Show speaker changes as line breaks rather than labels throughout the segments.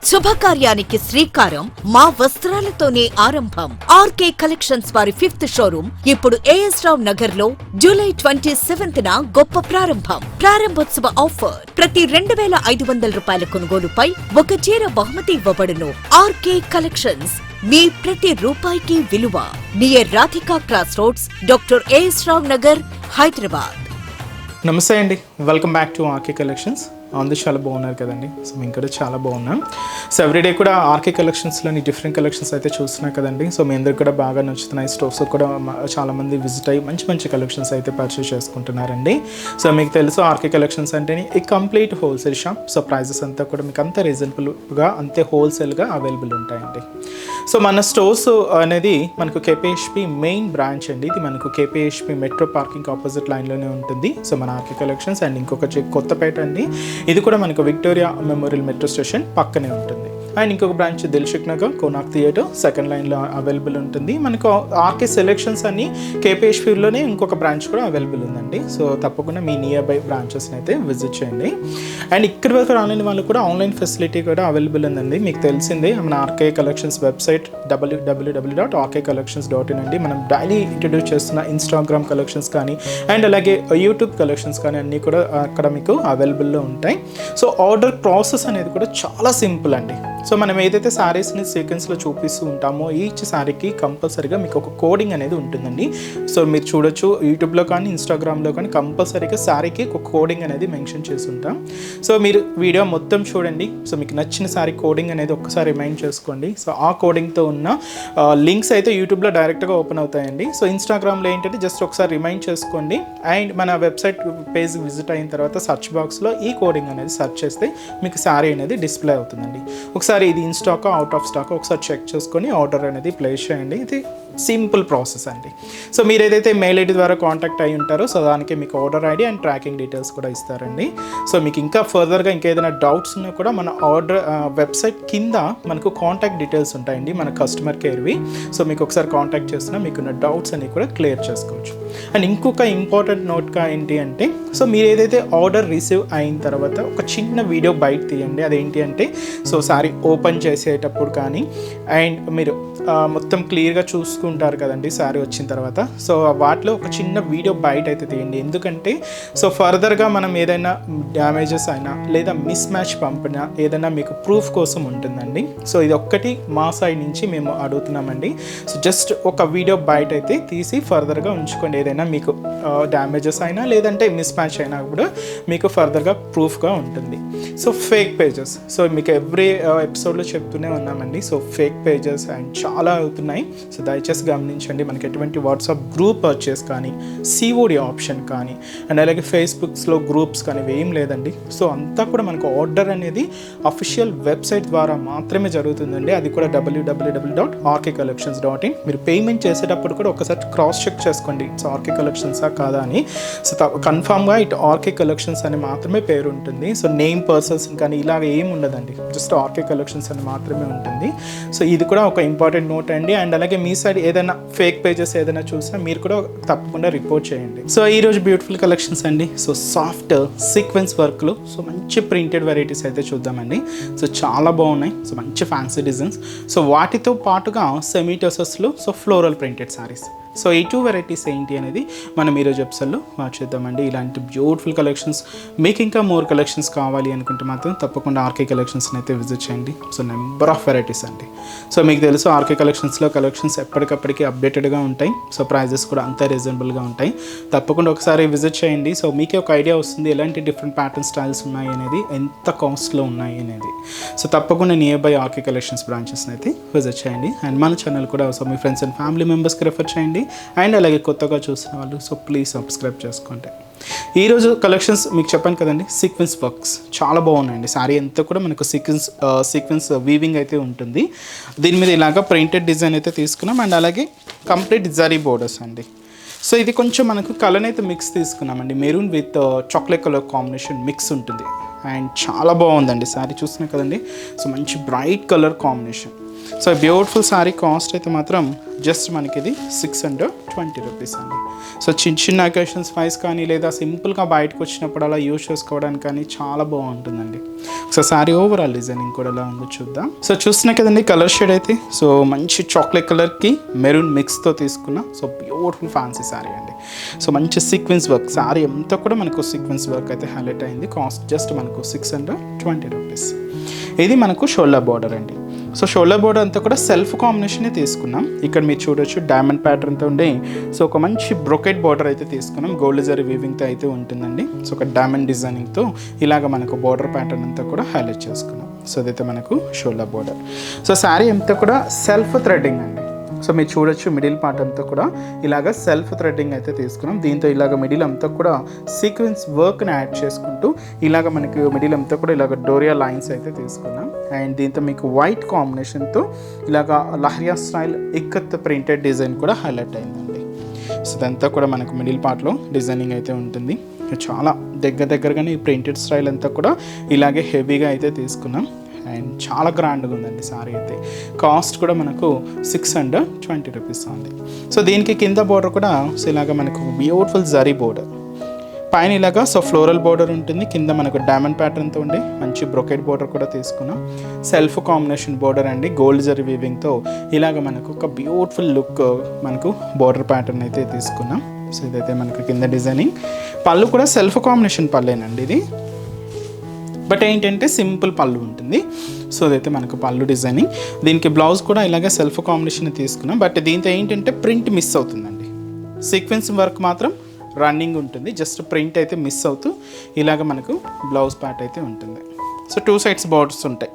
శుభకార్యానికి శ్రీకారం మా వస్త్రాలతోనే ఆరంభం. ఆర్కే కలెక్షన్స్ వారి 5th షోరూమ్ ఇప్పుడు ఏఎస్ రావ్ నగర్ లో జూలై 27న గొప్ప ప్రారంభం. ప్రారంభోత్సవ ఆఫర్ ప్రతి 2500 రూపాయల కొనుగోలుపై ఒక చీర బహుమతి ఇవ్వబడును. ఆర్కే కలెక్షన్స్ మీ ప్రతి రూపాయికి విలువ. Near Radhika cross roads, doctor A S Rao Nagar, Hyderabad.
నమస్తే అండి, welcome back to RK collections. అందరూ చాలా బాగున్నారు కదండి. సో మేము కూడా చాలా బాగున్నాం. సో ఎవ్రీడే కూడా ఆర్కే కలెక్షన్స్లోని డిఫరెంట్ కలెక్షన్స్ అయితే చూస్తున్నాం కదండి. సో మీ అందరికి కూడా బాగా నచ్చుతున్నాయి. స్టోర్స్ కూడా చాలామంది విజిట్ అయ్యి మంచి మంచి కలెక్షన్స్ అయితే పర్చేస్ చేసుకుంటున్నారండి. సో మీకు తెలుసు ఆర్కే కలెక్షన్స్ అంటేనే ఈ complete wholesale shop. So prices అంతా కూడా మీకు అంత రీజనబుల్గా, అంతే హోల్సేల్గా అవైలబుల్ ఉంటాయండి. సో మన స్టోర్స్ అనేది మనకు కేపీహెచ్పి మెయిన్ బ్రాంచ్ అండి. ఇది మనకు కేపీహెచ్పి మెట్రో పార్కింగ్ ఆపోజిట్ లైన్లోనే ఉంటుంది. సో మన ఆర్కే కలెక్షన్స్ అండ్ ఇంకొక కొత్తపేట అండి, ఇది కూడా మనకు విక్టోరియా మెమోరియల్ మెట్రో స్టేషన్ పక్కనే ఉంటుంది. అండ్ ఇంకొక branch Dilsukh Nagar Konark theatre second లైన్లో అవైలబుల్ ఉంటుంది. మనకు ఆర్కే సెలెక్షన్స్ అని కేపీహెచ్పిలోనే ఇంకొక బ్రాంచ్ కూడా అవైలబుల్ ఉందండి. సో తప్పకుండా మీ నియర్ బై బ్రాంచెస్ని అయితే విజిట్ చేయండి. అండ్ ఇక్కడి వరకు రాలేని వాళ్ళు కూడా ఆన్లైన్ ఫెసిలిటీ కూడా అవైలబుల్ ఉందండి. మీకు తెలిసిందే మన ఆర్కే కలెక్షన్స్ వెబ్సైట్ www.rkcollections.in అండి. మనం డైలీ ఇంట్రడ్యూస్ చేస్తున్న ఇన్స్టాగ్రామ్ కలెక్షన్స్ కానీ అండ్ అలాగే యూట్యూబ్ కలెక్షన్స్ కానీ అన్నీ కూడా అక్కడ మీకు అవైలబుల్లో ఉంటాయి. సో ఆర్డర్ ప్రాసెస్ అనేది కూడా చాలా సింపుల్ అండి. సో మనం ఏదైతే శారీస్ని సీక్వెన్స్లో చూపిస్తూ ఉంటామో ఈచ్ శారీకి కంపల్సరీగా మీకు ఒక కోడింగ్ అనేది ఉంటుందండి. సో మీరు చూడొచ్చు యూట్యూబ్లో కానీ ఇన్స్టాగ్రామ్లో కానీ కంపల్సరీగా శారీకి ఒక కోడింగ్ అనేది మెన్షన్ చేసి ఉంటాం. సో మీరు వీడియో మొత్తం చూడండి. సో మీకు నచ్చిన శారీ కోడింగ్ అనేది ఒక్కసారి రిమైండ్ చేసుకోండి. సో ఆ కోడింగ్తో ఉన్న లింక్స్ అయితే యూట్యూబ్లో డైరెక్ట్గా ఓపెన్ అవుతాయండి. సో ఇన్స్టాగ్రామ్లో ఏంటంటే జస్ట్ ఒకసారి రిమైండ్ చేసుకోండి. అండ్ మన వెబ్సైట్ పేజ్ విజిట్ అయిన తర్వాత సర్చ్ బాక్స్లో ఈ కోడింగ్ అనేది సెర్చ్ చేస్తే మీకు శారీ అనేది డిస్ప్లే అవుతుందండి. ఒకసారి ఇది in stock out of stock ఒకసారి చెక్ చేసుకొని ఆర్డర్ అనేది ప్లేస్ చేయండి. ఇది సింపుల్ ప్రాసెస్ అండి. సో మీరు ఏదైతే మెయిల్ ఐడి ద్వారా కాంటాక్ట్ అయ్యి ఉంటారో సో దానికి మీకు order ID and tracking details కూడా ఇస్తారండి. సో మీకు ఇంకా ఫర్దర్గా ఇంకేదైనా డౌట్స్ ఉన్నా కూడా మన ఆర్డర్ వెబ్సైట్ కింద మనకు కాంటాక్ట్ డీటెయిల్స్ ఉంటాయండి, మన కస్టమర్ కేర్వి. సో మీకు ఒకసారి కాంటాక్ట్ చేసినా మీకున్న డౌట్స్ అన్ని కూడా క్లియర్ చేసుకోవచ్చు. అండ్ ఇంకొక ఇంపార్టెంట్ నోట్గా ఏంటి అంటే సో మీరు ఏదైతే ఆర్డర్ రిసీవ్ అయిన తర్వాత ఒక చిన్న వీడియో బయట తీయండి. అదేంటి అంటే సో సారీ ఓపెన్ చేసేటప్పుడు కానీ అండ్ మీరు మొత్తం క్లియర్గా చూసుకుంటారు కదండి శారీ వచ్చిన తర్వాత. సో వాటిలో ఒక చిన్న వీడియో బయట అయితే తీయండి. ఎందుకంటే సో ఫర్దర్గా మనం ఏదైనా డ్యామేజెస్ అయినా లేదా మిస్ మ్యాచ్ పంపినా ఏదైనా మీకు ప్రూఫ్ కోసం ఉంటుందండి. సో ఇది ఒక్కటి మా సైడ్ నుంచి మేము అడుగుతున్నామండి. సో జస్ట్ ఒక వీడియో బయట అయితే తీసి ఫర్దర్గా ఉంచుకోండి. ఏదైనా మీకు డ్యామేజెస్ అయినా లేదంటే మిస్ మ్యాచ్ అయినా కూడా మీకు ఫర్దర్గా ప్రూఫ్గా ఉంటుంది. సో ఫేక్ పేజెస్, సో మీకు ఎవ్రీ ఎపిసోడ్లో చెప్తూనే ఉన్నామండి. సో ఫేక్ పేజెస్ అండ్ చాలా అవుతున్నాయి. సో దయచేసి గమనించండి. మనకి ఎటువంటి వాట్సాప్ గ్రూప్ పర్చేస్ కానీ సిఓడి ఆప్షన్ కానీ అండ్ అలాగే ఫేస్బుక్స్లో గ్రూప్స్ కానీ ఏం లేదండి. సో అంతా కూడా మనకు ఆర్డర్ అనేది అఫీషియల్ వెబ్సైట్ ద్వారా మాత్రమే జరుగుతుందండి. అది కూడా www.rkcollections.in. మీరు పేమెంట్ చేసేటప్పుడు కూడా ఒకసారి క్రాస్ చెక్ చేసుకోండి సో ఆర్కే కలెక్షన్సా కాదా అని. సో కన్ఫామ్గా ఇటు ఆర్కే కలెక్షన్స్ అని మాత్రమే పేరు ఉంటుంది. సో నేమ్ పర్సన్స్ కానీ ఇలాగ ఏమి ఉండదండి, జస్ట్ ఆర్కే కలెక్షన్స్ అని మాత్రమే ఉంటుంది. సో ఇది కూడా ఒక ఇంపార్టెంట్ నోట్ అండి. అండ్ అలాగే మీ సైడ్ ఏదైనా ఫేక్ పేజెస్ ఏదైనా చూసినా మీరు కూడా తప్పకుండా రిపోర్ట్ చేయండి. సో ఈరోజు బ్యూటిఫుల్ కలెక్షన్స్ అండి. సో సాఫ్ట్ సీక్వెన్స్ వర్క్లో సో మంచి ప్రింటెడ్ వెరైటీస్ అయితే చూద్దామండి. సో చాలా బాగున్నాయి. సో మంచి ఫ్యాన్సీ డిజైన్స్. సో వాటితో పాటుగా సెమీ టసర్స్లో so floral printed sarees. So ఈ 2 వెరైటీస్ ఏంటి అనేది మనం ఈరోజు ఎపిసోడ్లో చేద్దామండి. ఇలాంటి బ్యూటిఫుల్ కలెక్షన్స్ మీకు ఇంకా మోర్ కలెక్షన్స్ కావాలి అనుకుంటే మాత్రం తప్పకుండా ఆర్కే కలెక్షన్స్ని అయితే విజిట్ చేయండి. సో నెంబర్ ఆఫ్ వెరైటీస్ అండి. సో మీకు తెలుసు ఆర్కే కలెక్షన్స్లో కలెక్షన్స్ ఎప్పటికప్పటికి అప్డేటెడ్గా ఉంటాయి. సో ప్రైజెస్ కూడా అంతే రీజనబుల్గా ఉంటాయి. తప్పకుండా ఒకసారి విజిట్ చేయండి. సో మీకే ఒక ఐడియా వస్తుంది ఎలాంటి డిఫరెంట్ ప్యాటర్న్ స్టైల్స్ ఉన్నాయి అనేది, ఎంత కాస్ట్లో ఉన్నాయి అనేది. సో తప్పకుండా నియర్ బై ఆర్కే కలెక్షన్స్ బ్రాంచెస్ని అయితే విజిట్ చేయండి. అండ్ మన ఛానల్ కూడా so me friends and family మెంబర్స్కి రెఫర్ చేయండి. అండ్ అలాగే కొత్తగా చూసిన వాళ్ళు సో ప్లీజ్ సబ్స్క్రైబ్ చేసుకోండి. ఈరోజు కలెక్షన్స్ మీకు చెప్పాను కదండి, సీక్వెన్స్ వర్క్స్ చాలా బాగున్నాయండి. శారీ అంతా కూడా మనకు సీక్వెన్స్ వీవింగ్ అయితే ఉంటుంది. దీని మీద ఇలాగ ప్రింటెడ్ డిజైన్ అయితే తీసుకున్నాం అండ్ అలాగే కంప్లీట్ జరీ బోర్డర్స్ అండి. సో ఇది కొంచెం మనకు కలర్ అయితే మిక్స్ తీసుకున్నామండి. Maroon with chocolate colour combination mix ఉంటుంది అండ్ చాలా బాగుందండి శారీ చూస్తున్నాం కదండి. సో మంచి bright colour combination. So beautiful sari cost అయితే మాత్రం జస్ట్ మనకి ఇది 620 రూపీస్ అండి. సో చిన్న అకేషన్స్ వైజ్ కానీ లేదా సింపుల్గా బయటకు వచ్చినప్పుడు అలా యూజ్ చేసుకోవడానికి కానీ చాలా బాగుంటుందండి. సో శారీ ఓవరాల్ డిజైనింగ్ కూడా ఎలా ఉందో చూద్దాం. సో చూస్తున్నా కదండి కలర్ షేడ్ అయితే సో మంచి చాక్లెట్ కలర్కి మెరూన్ మిక్స్తో తీసుకున్న సో బ్యూటిఫుల్ ఫ్యాన్సీ శారీ అండి. సో మంచి సీక్వెన్స్ వర్క్ శారీ అంతా కూడా మనకు సీక్వెన్స్ వర్క్ అయితే హైలైట్ అయింది. కాస్ట్ జస్ట్ మనకు 620 రూపీస్. ఇది మనకు షోల్డర్ బార్డర్ అండి. సో షోల్డర్ బార్డర్ అంతా కూడా సెల్ఫ్ కాంబినేషనే తీసుకున్నాం. ఇక్కడ మీరు చూడొచ్చు డైమండ్ ప్యాటర్న్తో ఉండే సో ఒక మంచి బ్రొకెట్ బార్డర్ అయితే తీసుకున్నాం. గోల్డ్ జరీ వీవింగ్తో అయితే ఉంటుందండి. సో ఒక డైమండ్ డిజైనింగ్తో ఇలాగ మనకు బార్డర్ ప్యాటర్న్ అంతా కూడా హైలైట్ చేసుకున్నాం. సో అదైతే మనకు షోల్డర్ బార్డర్. సో శారీ అంతా కూడా సెల్ఫ్ థ్రెడ్డింగ్ అండి. సో మీరు చూడొచ్చు మిడిల్ పార్ట్ అంతా కూడా ఇలాగ సెల్ఫ్ థ్రెడ్డింగ్ అయితే తీసుకున్నాం. దీంతో ఇలాగ మిడిల్ అంతా కూడా సీక్వెన్స్ వర్క్ని యాడ్ చేసుకుంటూ ఇలాగ మనకి మిడిల్ అంతా కూడా ఇలాగ డోరియా లైన్స్ అయితే తీసుకున్నాం. అండ్ దీంతో మీకు వైట్ కాంబినేషన్తో ఇలాగ leheriya style ikat printed design కూడా హైలైట్ అయిందండి. సో ఇదంతా కూడా మనకు మిడిల్ పార్ట్లో డిజైనింగ్ అయితే ఉంటుంది. చాలా దగ్గరగానే ఈ ప్రింటెడ్ స్టైల్ అంతా కూడా ఇలాగే హెవీగా అయితే తీసుకున్నాం. అండ్ చాలా గ్రాండ్గా ఉందండి సారీ అయితే. కాస్ట్ కూడా మనకు 620 రూపీస్ ఉంది. సో దీనికి కింద బోర్డర్ కూడా సో ఇలాగ మనకు బ్యూటిఫుల్ జరీ బోర్డర్, పైన ఇలాగా సో ఫ్లోరల్ బోర్డర్ ఉంటుంది. కింద మనకు డైమండ్ ప్యాటర్న్తో ఉండి మంచి బ్రొకెట్ బోర్డర్ కూడా తీసుకున్నాం. సెల్ఫ్ కాంబినేషన్ బోర్డర్ అండి, గోల్డ్ జరీ వీవింగ్తో ఇలాగ మనకు ఒక బ్యూటిఫుల్ లుక్ మనకు బోర్డర్ ప్యాటర్న్ అయితే తీసుకున్నాం. సో ఇదైతే మనకు కింద డిజైనింగ్. పళ్ళు కూడా సెల్ఫ్ కాంబినేషన్ పళ్ళేనండి ఇది, బట్ ఏంటంటే సింపుల్ పళ్ళు ఉంటుంది. సో అదైతే మనకు పళ్ళు డిజైనింగ్. దీనికి బ్లౌజ్ కూడా ఇలాగే సెల్ఫ్ కాంబినేషన్ తీసుకున్నాం. బట్ దీంతో ఏంటంటే ప్రింట్ మిస్ అవుతుందండి. సీక్వెన్స్ వర్క్ మాత్రం రన్నింగ్ ఉంటుంది, జస్ట్ ప్రింట్ అయితే మిస్ అవుతూ ఇలాగ మనకు బ్లౌజ్ ప్యాట్ అయితే ఉంటుంది. సో 2 సైడ్స్ బార్డర్స్ ఉంటాయి.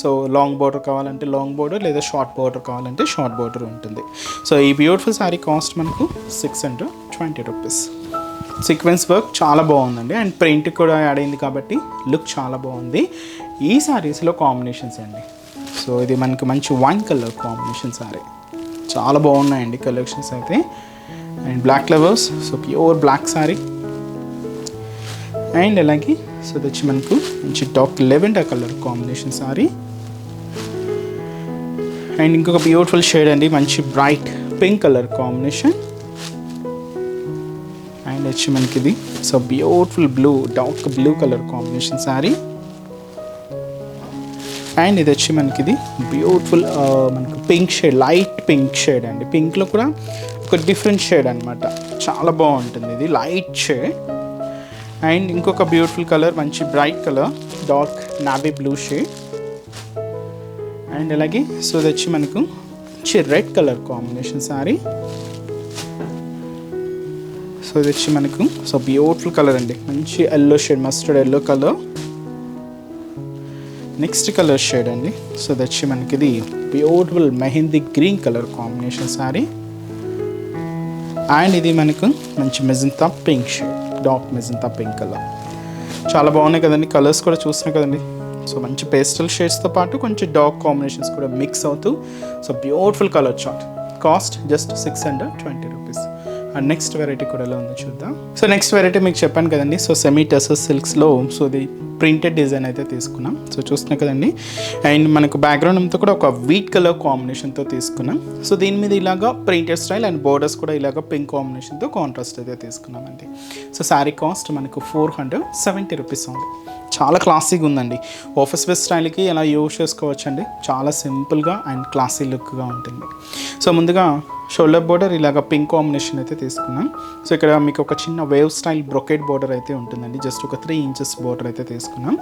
సో లాంగ్ బార్డర్ కావాలంటే లాంగ్ బార్డర్, లేదా షార్ట్ బార్డర్ కావాలంటే షార్ట్ బార్డర్ ఉంటుంది. సో ఈ బ్యూటిఫుల్ శారీ కాస్ట్ మనకు 620 రూపీస్. సీక్వెన్స్ వర్క్ చాలా బాగుందండి. అండ్ ప్రింట్ కూడా యాడ్ అయింది కాబట్టి లుక్ చాలా బాగుంది. ఈ శారీస్లో కాంబినేషన్స్ అండి. సో ఇది మనకి మంచి వైన్ కలర్ కాంబినేషన్ శారీ, చాలా బాగున్నాయండి కలెక్షన్స్ అయితే. And black flowers, so pure black sari. And అలాగే సో ఇది వచ్చి మనకు మంచి dark lavender colour combination sari. And ఇంకొక బ్యూటిఫుల్ షేడ్ అండి, మంచి bright pink colour combination. And వచ్చి మనకి ఇది so beautiful blue, dark blue colour combination sari. And ఇది వచ్చి మనకి ఇది బ్యూటిఫుల్ మనకు pink shade, light pink shade అండి. పింక్లో కూడా ఒక డిఫరెంట్ షేడ్ అనమాట, చాలా బాగుంటుంది ఇది లైట్ షేడ్. అండ్ ఇంకొక బ్యూటిఫుల్ కలర్ మంచి bright colour, dark navy blue shade. And అలాగే సో ఇది వచ్చి మనకు మంచి red colour combination sari. So ఇది వచ్చి మనకు సో బ్యూటిఫుల్ కలర్ అండి, మంచి yellow shade, mustard yellow colour. Next colour shade అండి, సో ఇది వచ్చి మనకి ఇది beautiful mehndi green colour combination sari. And ఇది మనకు మంచి magenta pink shade, dark magenta pink colour. చాలా బాగున్నాయి కదండి కలర్స్ కూడా, చూస్తున్నాయి కదండి. సో మంచి పేస్టల్ షేడ్స్తో పాటు కొంచెం డార్క్ కాంబినేషన్స్ కూడా మిక్స్ అవుతూ so beautiful colour chart. Cost just 620 rupees. And next variety కూడా ఎలా ఉందో చూద్దాం. సో నెక్స్ట్ వెరైటీ మీకు చెప్పాను కదండి, సో సెమీ టెసర్ సిల్క్స్లో సో ఇది ప్రింటెడ్ డిజైన్ అయితే తీసుకున్నాం. సో చూస్తున్నాం కదండి. అండ్ మనకు బ్యాక్గ్రౌండ్ అంతా కూడా ఒక వీట్ కలర్ కాంబినేషన్తో తీసుకున్నాం. సో దీని మీద ఇలాగా ప్రింటెడ్ స్టైల్ అండ్ బోర్డర్స్ కూడా ఇలాగ పింక్ కాంబినేషన్తో కాంట్రాస్ట్ అయితే తీసుకున్నామండి. సో శారీ కాస్ట్ మనకు 470 రూపీస్ ఉంది. చాలా క్లాసీగా ఉందండి. ఆఫీస్ వేర్ స్టైల్కి ఎలా యూజ్ చేసుకోవచ్చు అండి, చాలా సింపుల్గా అండ్ క్లాసీ లుక్గా ఉంటుంది. సో ముందుగా షోల్డర్ బోర్డర్ ఇలాగ పింక్ కాంబినేషన్ అయితే తీసుకున్నాం. సో ఇక్కడ మీకు ఒక చిన్న వేవ్ స్టైల్ బ్రొకెట్ బోర్డర్ అయితే ఉంటుందండి, జస్ట్ ఒక 3 ఇంచెస్ బోర్డర్ అయితే తీసుకున్నాం.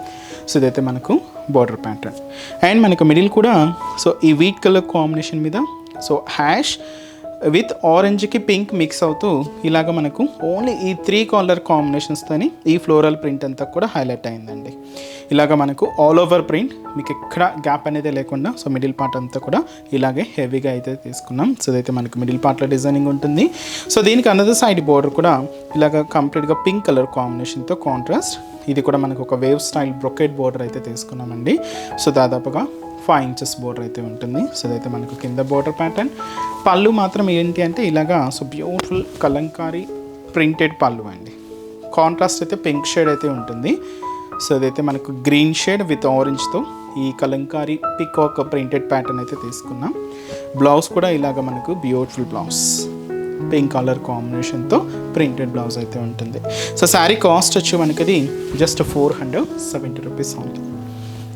సో ఇదైతే మనకు బోర్డర్ ప్యాటర్న్. అండ్ మనకు మిడిల్ కూడా సో ఈ వీట్ కలర్ కాంబినేషన్ మీద సో హ్యాష్ విత్ ఆరెంజ్కి పింక్ మిక్స్ అవుతూ ఇలాగ మనకు ఓన్లీ ఈ 3 కలర్ కాంబినేషన్స్తోని ఈ ఫ్లోరల్ ప్రింట్ అంతా కూడా హైలైట్ అయిందండి. ఇలాగ మనకు ఆల్ ఓవర్ ప్రింట్, మీకు ఎక్కడ గ్యాప్ అనేది లేకుండా సో మిడిల్ పార్ట్ అంతా కూడా ఇలాగే హెవీగా అయితే తీసుకున్నాం. సో ఇదైతే మనకు మిడిల్ పార్ట్లో డిజైనింగ్ ఉంటుంది. సో దీనికి అనదర్ సైడ్ బోర్డర్ కూడా ఇలాగ కంప్లీట్గా పింక్ కలర్ కాంబినేషన్తో కాంట్రాస్ట్. ఇది కూడా మనకు ఒక వేవ్ స్టైల్ బ్రొకెట్ బోర్డర్ అయితే తీసుకున్నామండి. సో దాదాపుగా 5 ఇంచెస్ బోర్డర్ అయితే ఉంటుంది. సో ఇదైతే మనకు కింద బోర్డర్ ప్యాటర్న్. పళ్ళు మాత్రం ఏంటి అంటే ఇలాగా సో బ్యూటిఫుల్ కలంకారీ ప్రింటెడ్ పళ్ళు అండి. కాంట్రాస్ట్ అయితే పింక్ షేడ్ అయితే ఉంటుంది. సో ఇదైతే మనకు గ్రీన్ షేడ్ విత్ ఆరెంజ్తో ఈ కలంకారీ పికాక్ ప్రింటెడ్ ప్యాటర్న్ అయితే తీసుకున్నాం. బ్లౌజ్ కూడా ఇలాగ మనకు బ్యూటిఫుల్ బ్లౌజ్ పింక్ కలర్ కాంబినేషన్తో ప్రింటెడ్ బ్లౌజ్ అయితే ఉంటుంది. సో శారీ కాస్ట్ వచ్చి మనకి అది జస్ట్ 470 రూపీస్ ఉంది.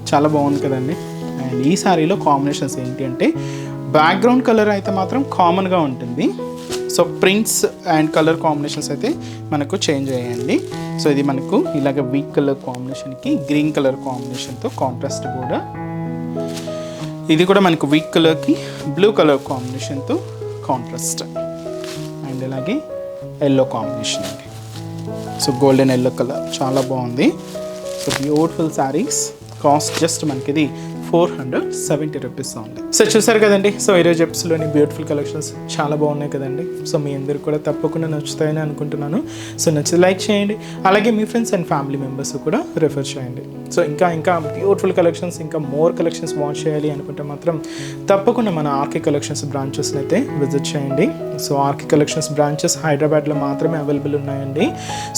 చాలా బాగుంది కదండి. అండ్ ఈ శారీలో కాంబినేషన్స్ ఏంటి అంటే బ్యాక్గ్రౌండ్ కలర్ అయితే మాత్రం కామన్గా ఉంటుంది. So prints and colour combinations అయితే మనకు చేంజ్ అయ్యాయండి. సో ఇది మనకు ఇలాగ వీట్ కలర్ కాంబినేషన్కి గ్రీన్ కలర్ కాంబినేషన్తో కాంట్రాస్ట్ కూడా, ఇది కూడా మనకు వీట్ కలర్కి బ్లూ కలర్ కాంబినేషన్తో కాంట్రాస్ట్, అండ్ అలాగే ఎల్లో కాంబినేషన్ అండి. సో గోల్డెన్ ఎల్లో కలర్ చాలా బాగుంది. So beautiful saris. Cost just మనకి ఇది 470 రూపీస్ ఉంది. సో చూసారు కదండి. సో ఈరోజు ఎపిసోడ్లోని బ్యూటిఫుల్ కలెక్షన్స్ చాలా బాగున్నాయి కదండి. సో మీ అందరు కూడా తప్పకుండా నచ్చుతాయని అనుకుంటున్నాను. సో నచ్చితే లైక్ చేయండి, అలాగే మీ ఫ్రెండ్స్ అండ్ ఫ్యామిలీ మెంబర్స్ కూడా రిఫర్ చేయండి. సో ఇంకా బ్యూటిఫుల్ కలెక్షన్స్, ఇంకా మోర్ కలెక్షన్స్ వాచ్ చేయాలి అనుకుంటే మాత్రం తప్పకుండా మన ఆర్కే కలెక్షన్స్ బ్రాంచెస్ని అయితే విజిట్ చేయండి. సో ఆర్కే కలెక్షన్స్ బ్రాంచెస్ హైదరాబాద్లో మాత్రమే అవైలబుల్ ఉన్నాయండి.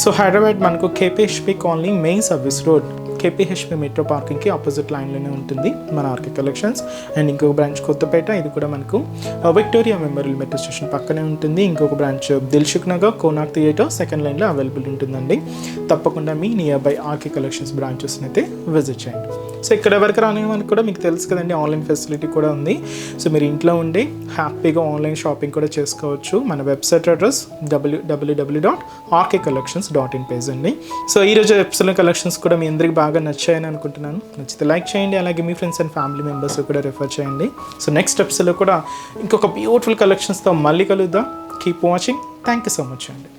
సో హైదరాబాద్ మనకు KPHP colony main service road, KPHP metro పార్కింగ్కి ఆపోజిట్ లైన్లోనే ఉంటుంది మన ఆర్కే కలెక్షన్స్. అండ్ ఇంకొక బ్రాంచ్ కొత్తపేట, ఇది కూడా మనకు విక్టోరియా మెమోరియల్ మెట్రో స్టేషన్ పక్కనే ఉంటుంది. ఇంకొక branch Dilsukh Nagar Konark theatre second లైన్లో అవైలబుల్ ఉంటుందండి. తప్పకుండా మీ నియర్ బై ఆర్కే కలెక్షన్స్ బ్రాంచెస్ని అయితే విజిట్ చేయండి. సో ఇక్కడ వరకు రానివ్వడానికి కూడా మీకు తెలుసు కదండి, ఆన్లైన్ ఫెసిలిటీ కూడా ఉంది. సో మీరు ఇంట్లో ఉండి హ్యాపీగా ఆన్లైన్ షాపింగ్ కూడా చేసుకోవచ్చు. మన వెబ్సైట్ అడ్రస్ www.rkcollections.in పేజ్ అండి. సో ఈరోజు ఎపిసోడ్ కలెక్షన్స్ కూడా మీ అందరికి బాగా నచ్చాయని అనుకుంటున్నాను. నచ్చితే లైక్ చేయండి, అలాగే మీ ఫ్రెండ్స్ అండ్ ఫ్యామిలీ మెంబర్స్ కూడా రిఫర్ చేయండి. సో నెక్స్ట్ ఎపిసోడ్లో కూడా ఇంకొక బ్యూటిఫుల్ కలెక్షన్స్తో మళ్ళీ కలుద్దాం. Keep watching. Thank you so much అండి.